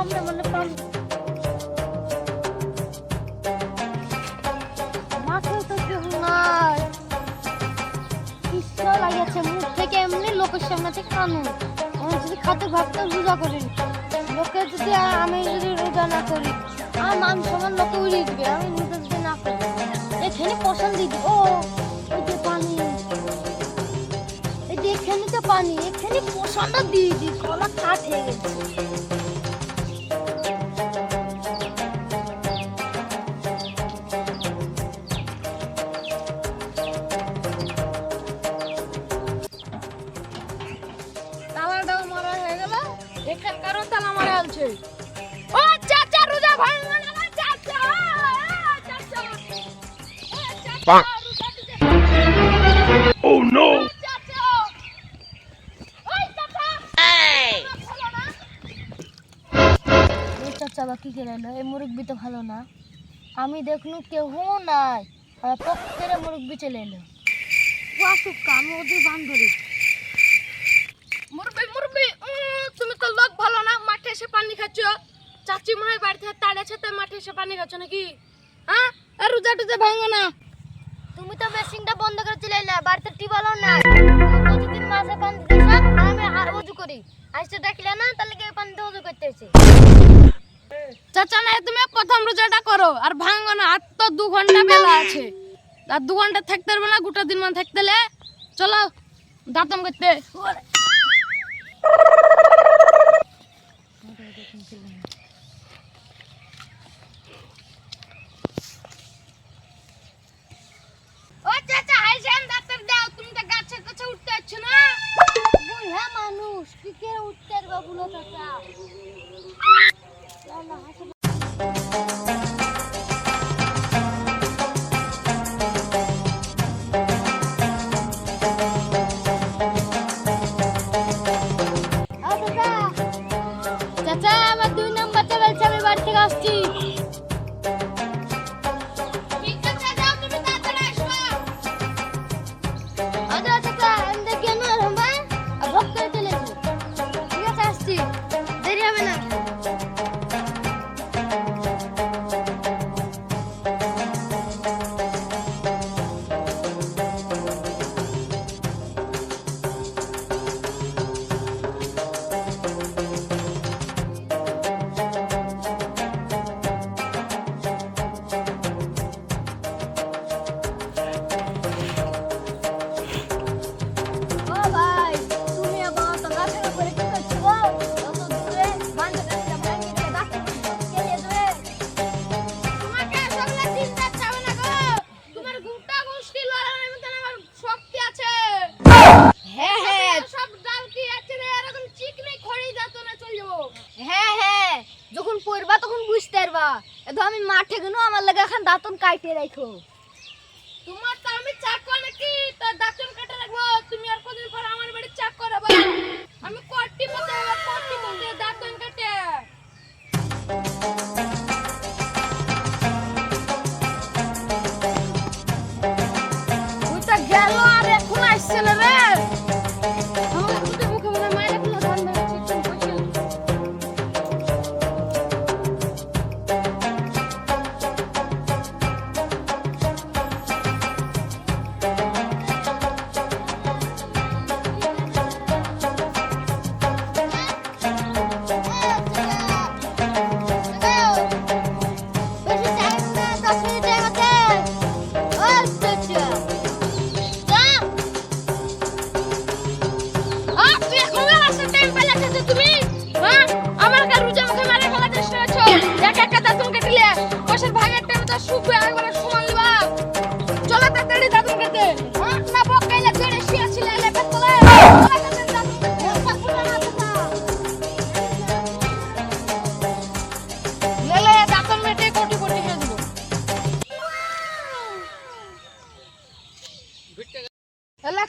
সামনে মানে পানি মাথায় তো কেউ নাই ইচ্ছা লাগছে মুখ থেকে এমনি লোকের সামনে থেকে কানু আমি যদি খাতে ভাবতে রোজা করি লোকে যদি আমি যদি রোজা না করি আমার মান সমান লোকে উড়িয়ে দিবে আমি রোজা যদি না করি এখানে পছন্দ দিয়ে দিব ও ওই যে পানি এই যে এখানে তো পানি এখানে পছন্দ দিয়ে দিই গলা কাট হয়ে গেছে ও চাচা রোজা ভাই মানে আমার চাচা চাচা চাচা Oh no! চাচা ওই চাচা এই চাচা বাকি গেল এই মুরগি তো ভালো না আমি দেখনু কেউ নাই আর পক্ষের মুরগি চলে এলো ওয়াসুক কাম ওদের বান্ধবী মুরগি মুরগি তুমি তো লোক ভালো না মাঠে এসে পানি খাচ্ছ চাচি মনে হয় বাড়ি থেকে তাড়াচ্ছে তাই মাঠে এসে পানি খাচ্ছ নাকি হ্যাঁ আর রোজা টুজা ভাঙো না তুমি তো মেশিনটা বন্ধ করে চলে এলে বাড়িতে টিউবওয়েল না প্রতিদিন মাসে পানি দিছ আর আমি আর ওযু করি আজকে দেখলে না তাহলে কি পানি দিয়ে ওযু করতে হচ্ছে চাচা না তুমি প্রথম রোজাটা করো আর ভাঙো না আর তো 2 ঘন্টা বেলা আছে আর 2 ঘন্টা থাকতে পারবে না গোটা দিন মান থাকতেলে চলো দাঁতন করতে ও চাচা আইছেন ডাক্তার দাও তুমি তো গাছে গাছে উঠতে আছ না বুড়া মানুষ কি করে উঠতে পারবে বলো চাচা লালা হাসে চাচা আমার 2 নাম্বার টেবিল আমি বাড়ি থেকে আসছি যখন পড়বা তখন বুঝতে পারবা এতো আমি মাঠে গেনো আমার লাগে এখন দাঁতন কাটে রাখো তোমার তো আমি চাক করে নাকি তো দাঁতন কাটে রাখবো তুমি আর কতদিন পর আমার বাড়ি চাক করাবা আমি কোটি মতে দাঁতন কাটে ওটা গেল আর এখন আসছে না রে আমার মুখে মুখে মনে মাইরা দিল ধান ধরে চিকন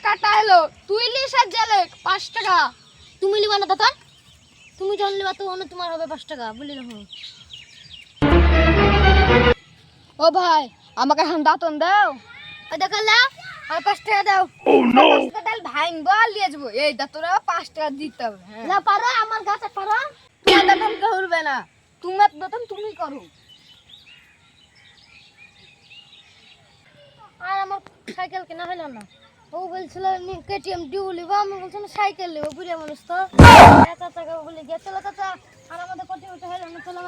কাটা হলো তুই লিস আর জেলে 5 টাকা তুমি লিবা না দাদা তুমি যখন লিবা তো তোমার হবে 5 টাকা বলি না ও ভাই আমাকে এখন দাঁতন দাও ওই দেখালা আর 5 টাকা দাও Oh no! দাল ভাঙবো আর লিয়ে যাবো এই দাঁতরা 5 টাকা দিতে হবে না পারো আমার গাছে পারো বেতন করবে না, তোমার বেতন তুমি করো। আর আমার সাইকেল কেনা হলো না। ও বলছিল কেটিএম ডিউ লিব, আমি বলছিলাম সাইকেল লিব, বুড়িয়া মানুষ তো। চাচা বলে গিয়ে চলো চাচা, আর আমাদের কোটি উঠে হলো না, চলো